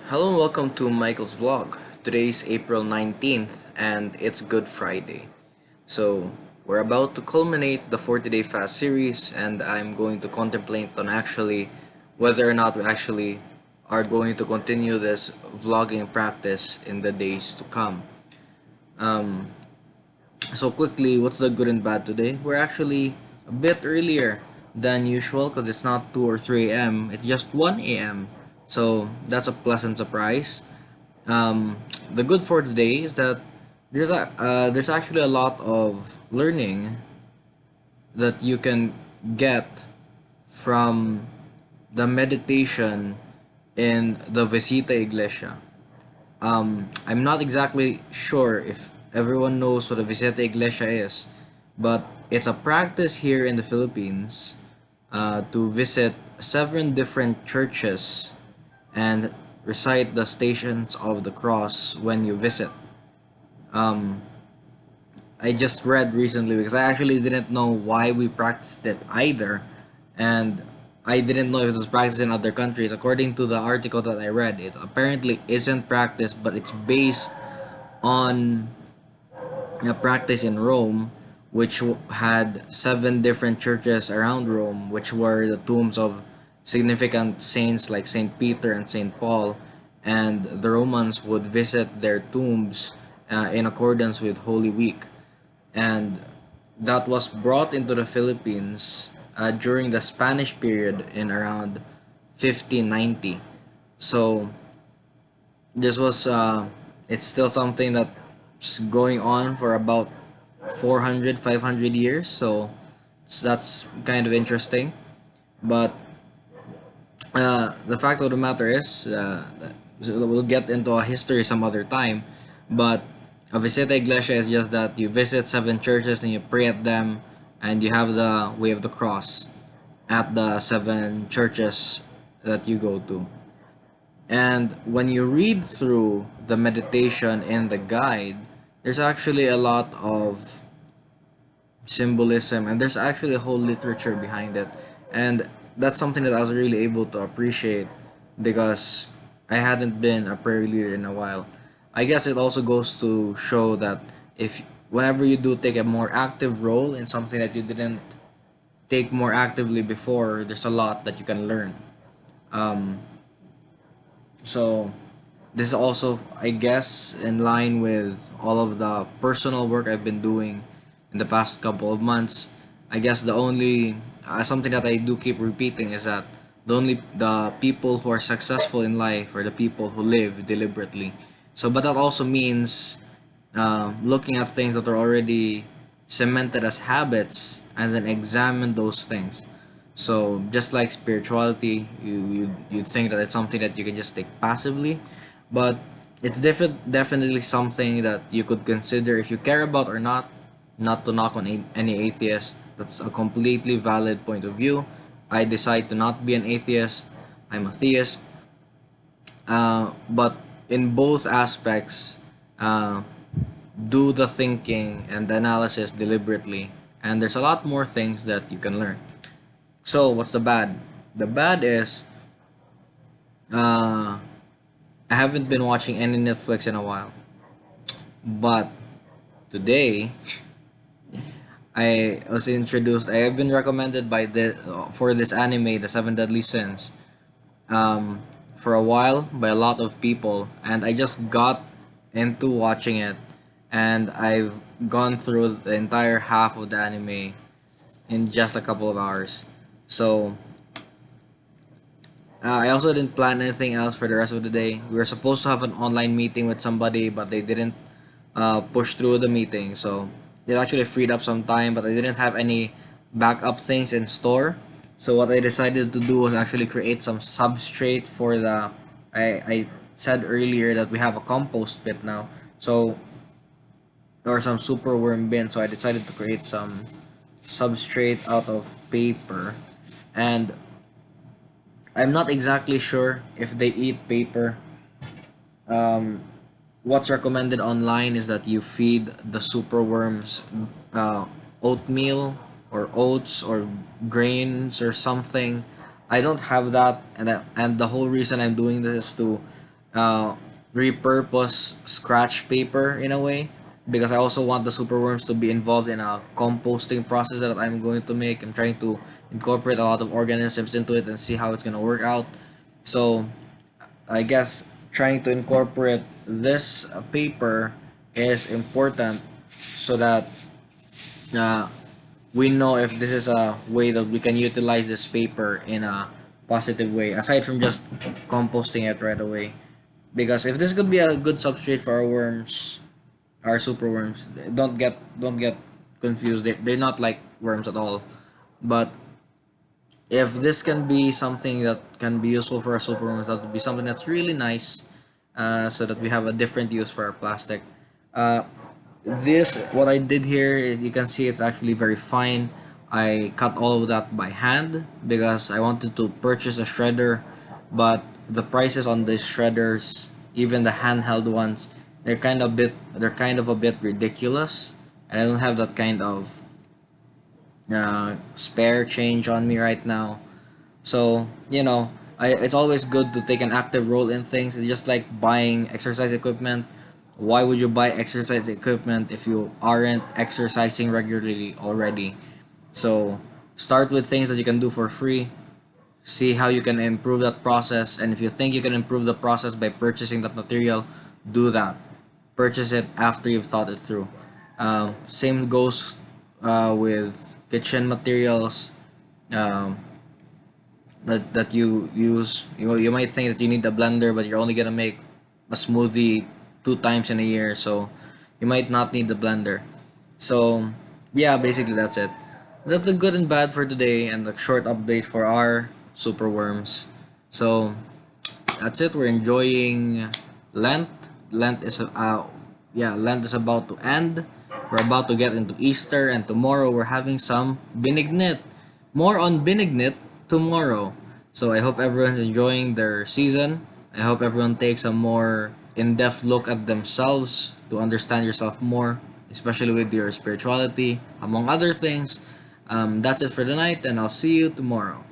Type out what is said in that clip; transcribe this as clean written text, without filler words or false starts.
Hello and welcome to Michael's vlog. Today is April 19th and it's Good Friday. So, we're about to culminate the 40-day fast series and I'm going to contemplate on actually whether or not we actually are going to continue this vlogging practice in the days to come. Um, so quickly, what's the good and bad today? We're actually a bit earlier than usual because it's not 2 or 3 a.m. It's just 1 a.m. So that's a pleasant surprise. The good for today is that there's actually a lot of learning that you can get from the meditation in the Visita Iglesia. I'm not exactly sure if everyone knows what a Visita Iglesia is, but it's a practice here in the Philippines to visit 7 different churches and recite the Stations of the Cross when you visit. Um, I just read recently because I actually didn't know why we practiced it either, and I didn't know if it was practiced in other countries. According to the article that I read, it apparently isn't practiced, but it's based on a practice in Rome, which had 7 different churches around Rome, which were the tombs of significant saints like Saint Peter and Saint Paul, and the Romans would visit their tombs in accordance with Holy Week, and that was brought into the Philippines during the Spanish period in around 1590. So this was it's still something that's going on for about 400 500 years, so that's kind of interesting. But the fact of the matter is, we'll get into a history some other time, but a visita iglesia is just that you visit 7 churches and you pray at them, and you have the way of the cross at the 7 churches that you go to. And when you read through the meditation in the guide, there's actually a lot of symbolism and there's actually a whole literature behind it. And that's something that I was really able to appreciate because I hadn't been a prayer leader in a while. I guess it also goes to show that if whenever you do take a more active role in something that you didn't take more actively before, there's a lot that you can learn. Um, So this is also, I guess, in line with all of the personal work I've been doing in the past couple of months. I guess the only something that I do keep repeating is that the people who are successful in life are the people who live deliberately. So, but that also means looking at things that are already cemented as habits and then examine those things. So just like spirituality, you think that it's something that you can just take passively, but it's definitely something that you could consider if you care about or not. Not to knock on any atheist. That's a completely valid point of view. I decide to not be an atheist. I'm a theist. But in both aspects, uh, do the thinking and the analysis deliberately, and there's a lot more things that you can learn. So, what's the bad? The bad is uh, I haven't been watching any Netflix in a while. But today, I was introduced. I have been recommended by the for this anime, The Seven Deadly Sins, for a while by a lot of people, and I just got into watching it, and I've gone through the entire half of the anime in just a couple of hours. So I also didn't plan anything else for the rest of the day. We were supposed to have an online meeting with somebody, but they didn't push through the meeting. So it actually freed up some time, but I didn't have any backup things in store. So what I decided to do was actually create some substrate for the. I said earlier that we have a compost pit now, so or some super worm bin. So I decided to create some substrate out of paper, and I'm not exactly sure if they eat paper. Um, what's recommended online is that you feed the superworms uh, oatmeal or oats or grains or something. I don't have that, and the whole reason I'm doing this is to uh, repurpose scratch paper in a way, because I also want the superworms to be involved in a composting process that I'm going to make. I'm trying to incorporate a lot of organisms into it and see how it's going to work out. So I guess trying to incorporate this paper is important so that uh, we know if this is a way that we can utilize this paper in a positive way aside from just composting it right away. Because if this could be a good substrate for our worms, our super worms, don't get confused. They're not like worms at all. But if this can be something that can be useful for our super worms, that would be something that's really nice, so that we have a different use for our plastic. Uh, this what I did here, you can see it's actually very fine. I cut all of that by hand because I wanted to purchase a shredder, but the prices on the shredders, even the handheld ones, they're kind of a bit ridiculous, and I don't have that kind of spare change on me right now. So, it's always good to take an active role in things. It's just like buying exercise equipment. Why would you buy exercise equipment if you aren't exercising regularly already? So, start with things that you can do for free. See how you can improve that process. And if you think you can improve the process by purchasing that material, do that. Purchase it after you've thought it through. Same goes with kitchen materials. Um, that you use. You might think that you need a blender, but you're only gonna make a smoothie 2 times in a year, so you might not need the blender. So yeah, basically that's it. That's the good and bad for today, and the short update for our super worms. So that's it. We're enjoying Lent. Lent is Lent is about to end. We're about to get into Easter, and tomorrow we're having some Binignit. More on Binignit tomorrow. So I hope everyone's enjoying their season. I hope everyone takes a more in-depth look at themselves to understand yourself more, especially with your spirituality, among other things. That's it for tonight, and I'll see you tomorrow.